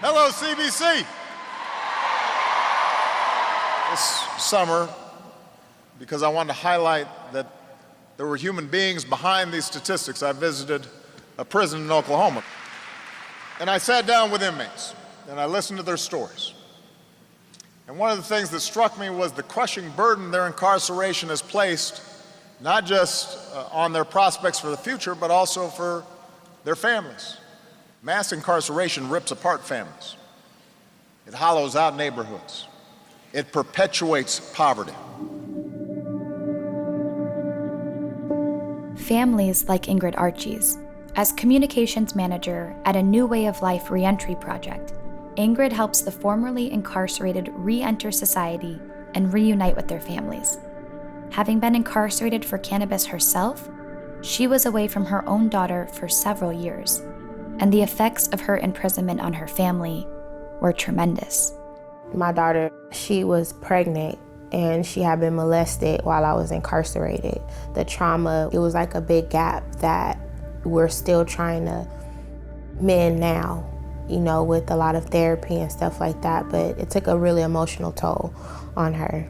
Hello, CBC. This summer, because I wanted to highlight that there were human beings behind these statistics, I visited a prison in Oklahoma. And I sat down with inmates, and I listened to their stories. And one of the things that struck me was the crushing burden their incarceration has placed, not just on their prospects for the future, but also for their families. Mass incarceration rips apart families. It hollows out neighborhoods. It perpetuates poverty. Families like Ingrid Archie's. As communications manager at a New Way of Life reentry project, Ingrid helps the formerly incarcerated re-enter society and reunite with their families. Having been incarcerated for cannabis herself, she was away from her own daughter for several years, and the effects of her imprisonment on her family were tremendous. My daughter, she was pregnant and she had been molested while I was incarcerated. The trauma, it was like a big gap that we're still trying to mend now, you know, with a lot of therapy and stuff like that, but it took a really emotional toll on her.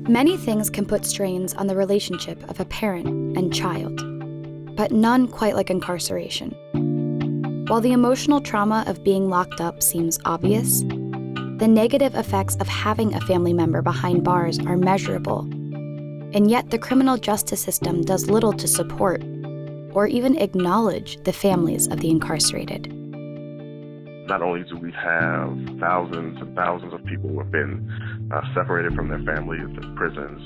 Many things can put strains on the relationship of a parent and child, but none quite like incarceration. While the emotional trauma of being locked up seems obvious, the negative effects of having a family member behind bars are measurable, and yet the criminal justice system does little to support or even acknowledge the families of the incarcerated. Not only do we have thousands and thousands of people who have been separated from their families in prisons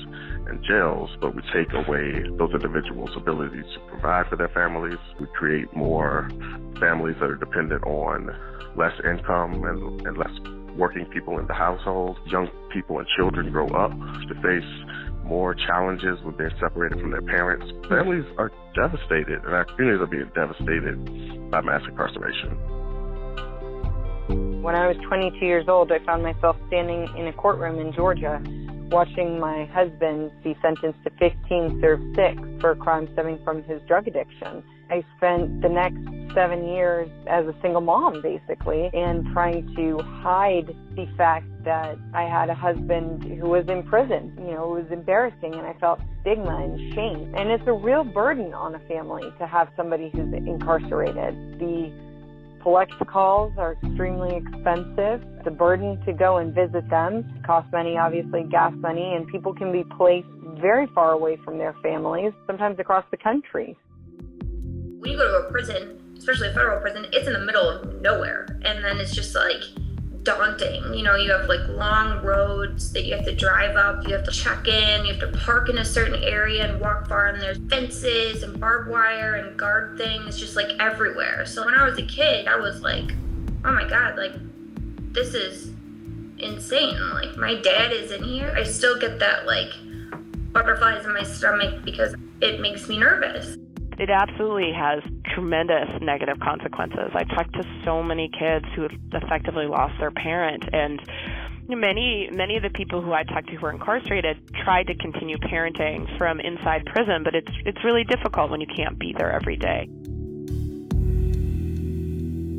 and jails, but we take away those individuals' ability to provide for their families. We create more families that are dependent on less income and less working people in the household. Young people and children grow up to face more challenges with being separated from their parents. Families are devastated, and our communities are being devastated by mass incarceration. When I was 22 years old, I found myself standing in a courtroom in Georgia watching my husband be sentenced to 15, serve 6 for a crime stemming from his drug addiction. I spent the next 7 years as a single mom, basically, and trying to hide the fact that I had a husband who was in prison. You know, it was embarrassing, and I felt stigma and shame. And it's a real burden on a family to have somebody who's incarcerated. The collect calls are extremely expensive. It's a burden to go and visit them. It costs money, obviously, gas money, and people can be placed very far away from their families, sometimes across the country. When you go to a prison, especially a federal prison, it's in the middle of nowhere. And then it's just like daunting. You know, you have like long roads that you have to drive up, you have to check in, you have to park in a certain area and walk far, and there's fences and barbed wire and guard things just like everywhere. So when I was a kid, I was like, oh my God, like this is insane. Like my dad is in here. I still get that like butterflies in my stomach because it makes me nervous. It absolutely has tremendous negative consequences. I talked to so many kids who have effectively lost their parent, and many of the people who I talked to who are incarcerated tried to continue parenting from inside prison, but it's really difficult when you can't be there every day.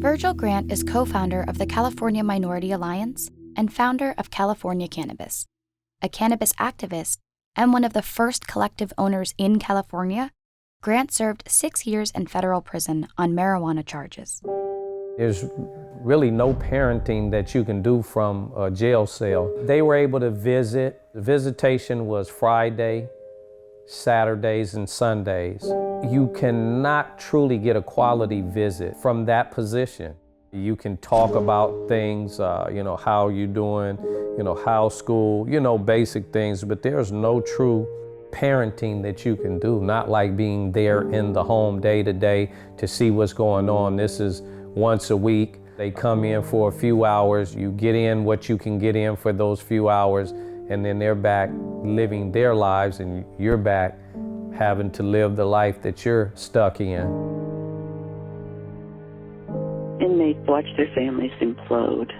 Virgil Grant is co-founder of the California Minority Alliance and founder of California Cannabis, a cannabis activist and one of the first collective owners in California. Grant served 6 years in federal prison on marijuana charges. There's really no parenting that you can do from a jail cell. They were able to visit. The visitation was Friday, Saturdays, and Sundays. You cannot truly get a quality visit from that position. You can talk about things, how you doing, how's school, basic things, but there's no true parenting that you can do, not like being there in the home day to day to see what's going on. This is once a week. They come in for a few hours. You get in what you can get in for those few hours, and then they're back living their lives and you're back having to live the life that you're stuck in. Inmates watch their families implode.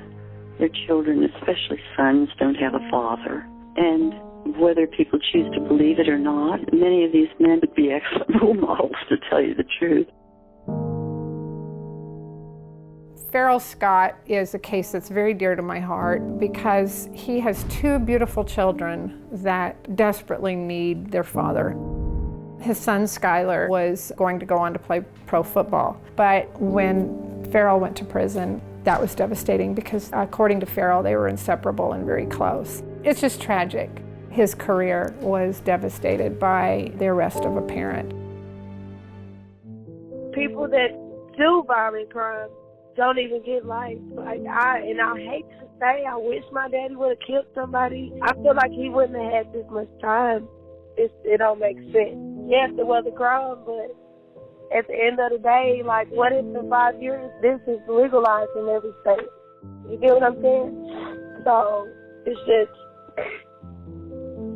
Their children, especially sons, don't have a father. And whether people choose to believe it or not, many of these men would be excellent role models, to tell you the truth. Farrell Scott is a case that's very dear to my heart because he has two beautiful children that desperately need their father. His son Skylar was going to go on to play pro football, but when Farrell went to prison, that was devastating because according to Farrell, they were inseparable and very close. It's just tragic. His career was devastated by the arrest of a parent. People that do violent crimes don't even get life. I hate to say, I wish my daddy would have killed somebody. I feel like he wouldn't have had this much time. It don't make sense. Yes, it was a crime, but at the end of the day, like, what if in 5 years this is legalized in every state? You get what I'm saying? So it's just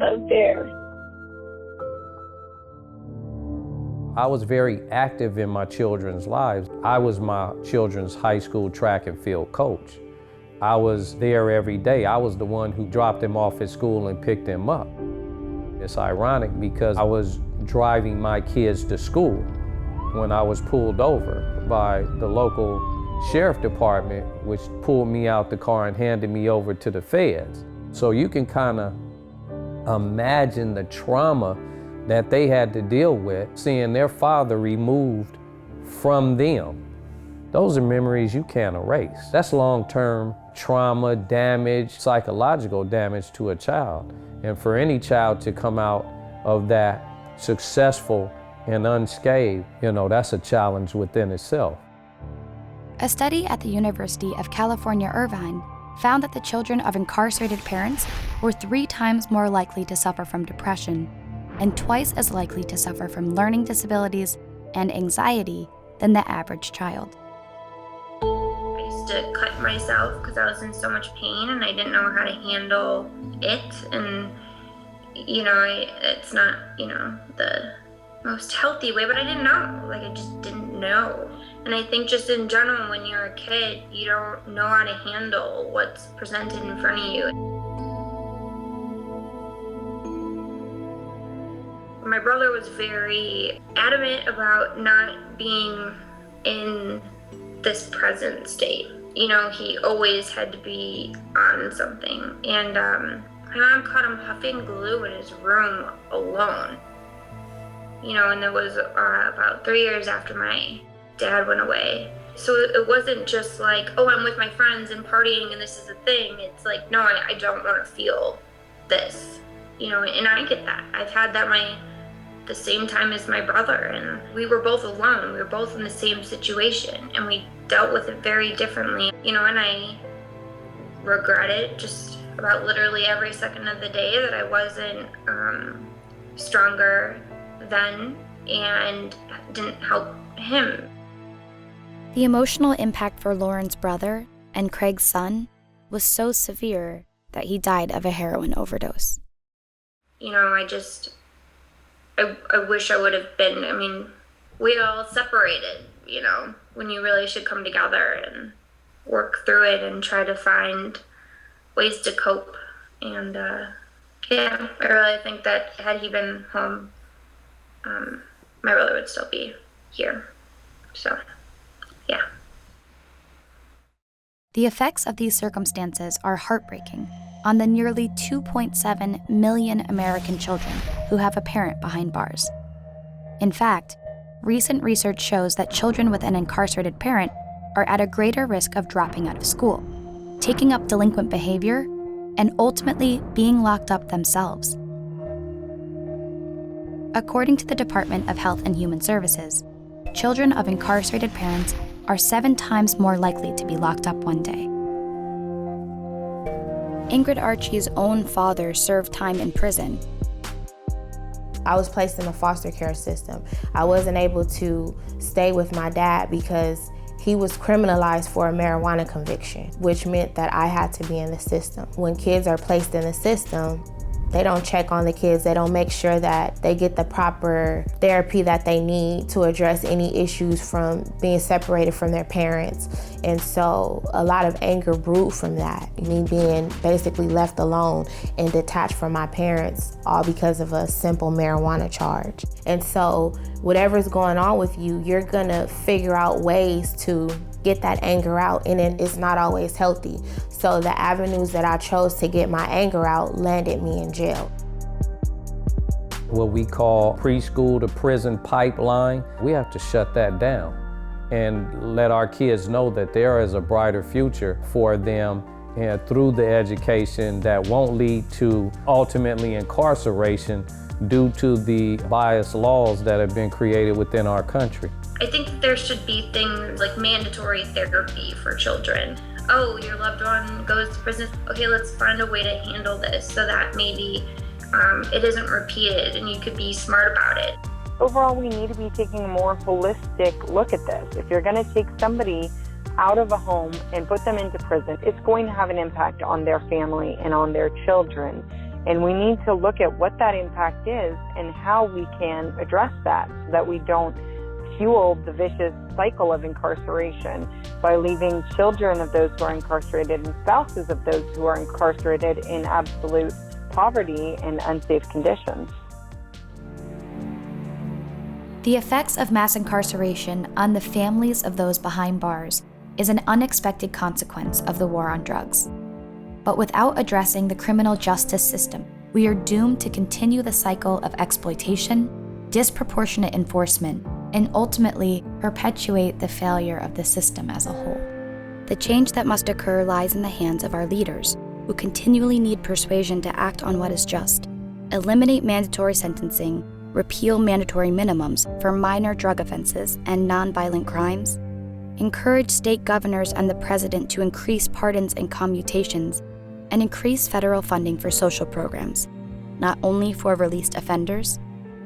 unfair. I was very active in my children's lives. I was my children's high school track and field coach. I was there every day. I was the one who dropped them off at school and picked them up. It's ironic because I was driving my kids to school when I was pulled over by the local sheriff department, which pulled me out the car and handed me over to the feds. So you can kind of imagine the trauma that they had to deal with, seeing their father removed from them. Those are memories you can't erase. That's long-term trauma, damage, psychological damage to a child. And for any child to come out of that successful and unscathed, that's a challenge within itself. A study at the University of California, Irvine found that the children of incarcerated parents were 3 times more likely to suffer from depression and twice as likely to suffer from learning disabilities and anxiety than the average child. I used to cut myself because I was in so much pain and I didn't know how to handle it. And, it's not, the most healthy way, but I didn't know. I just didn't know. And I think just in general, when you're a kid, you don't know how to handle what's presented in front of you. My brother was very adamant about not being in this present state. He always had to be on something. And my mom caught him huffing glue in his room alone. And it was about 3 years after my dad went away. So it wasn't just like, oh, I'm with my friends and partying and this is a thing. It's like, no, I don't want to feel this. And I get that. I've had that the same time as my brother, and we were both alone. We were both in the same situation, and we dealt with it very differently. And I regret it just about literally every second of the day that I wasn't stronger then and didn't help him. The emotional impact for Lauren's brother and Craig's son was so severe that he died of a heroin overdose. I wish I would have been, we all separated, when you really should come together and work through it and try to find ways to cope. And I really think that had he been home, my brother would still be here. So, yeah. The effects of these circumstances are heartbreaking on the nearly 2.7 million American children who have a parent behind bars. In fact, recent research shows that children with an incarcerated parent are at a greater risk of dropping out of school, taking up delinquent behavior, and ultimately being locked up themselves. According to the Department of Health and Human Services, children of incarcerated parents are 7 times more likely to be locked up one day. Ingrid Archie's own father served time in prison. I was placed in the foster care system. I wasn't able to stay with my dad because He was criminalized for a marijuana conviction, which meant that I had to be in the system. When kids are placed in the system, they don't check on the kids. They don't make sure that they get the proper therapy that they need to address any issues from being separated from their parents. And so a lot of anger brewed from that. Me being basically left alone and detached from my parents, all because of a simple marijuana charge. And so whatever's going on with you, you're gonna figure out ways to get that anger out, and it's not always healthy. So the avenues that I chose to get my anger out landed me in jail. What we call preschool to prison pipeline, we have to shut that down and let our kids know that there is a brighter future for them, and through the education that won't lead to ultimately incarceration due to the biased laws that have been created within our country. I think that there should be things like mandatory therapy for children. Oh, your loved one goes to prison. Okay, let's find a way to handle this so that maybe it isn't repeated and you could be smart about it. Overall, we need to be taking a more holistic look at this. If you're going to take somebody out of a home and put them into prison, it's going to have an impact on their family and on their children. And we need to look at what that impact is and how we can address that so that we don't fuel the vicious cycle of incarceration by leaving children of those who are incarcerated and spouses of those who are incarcerated in absolute poverty and unsafe conditions. The effects of mass incarceration on the families of those behind bars is an unexpected consequence of the war on drugs. But without addressing the criminal justice system, we are doomed to continue the cycle of exploitation, disproportionate enforcement, and ultimately perpetuate the failure of the system as a whole. The change that must occur lies in the hands of our leaders, who continually need persuasion to act on what is just. Eliminate mandatory sentencing, repeal mandatory minimums for minor drug offenses and nonviolent crimes, encourage state governors and the president to increase pardons and commutations, and increase federal funding for social programs, not only for released offenders,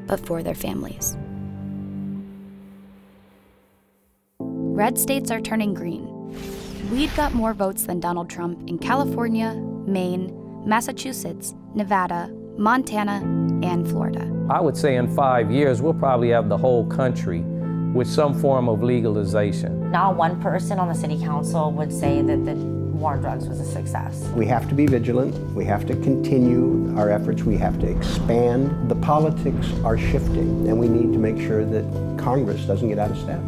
but for their families. Red states are turning green. We've got more votes than Donald Trump in California, Maine, Massachusetts, Nevada, Montana, and Florida. I would say in 5 years, we'll probably have the whole country with some form of legalization. Not one person on the city council would say that the war on drugs was a success. We have to be vigilant. We have to continue our efforts. We have to expand. The politics are shifting, and we need to make sure that Congress doesn't get out of step.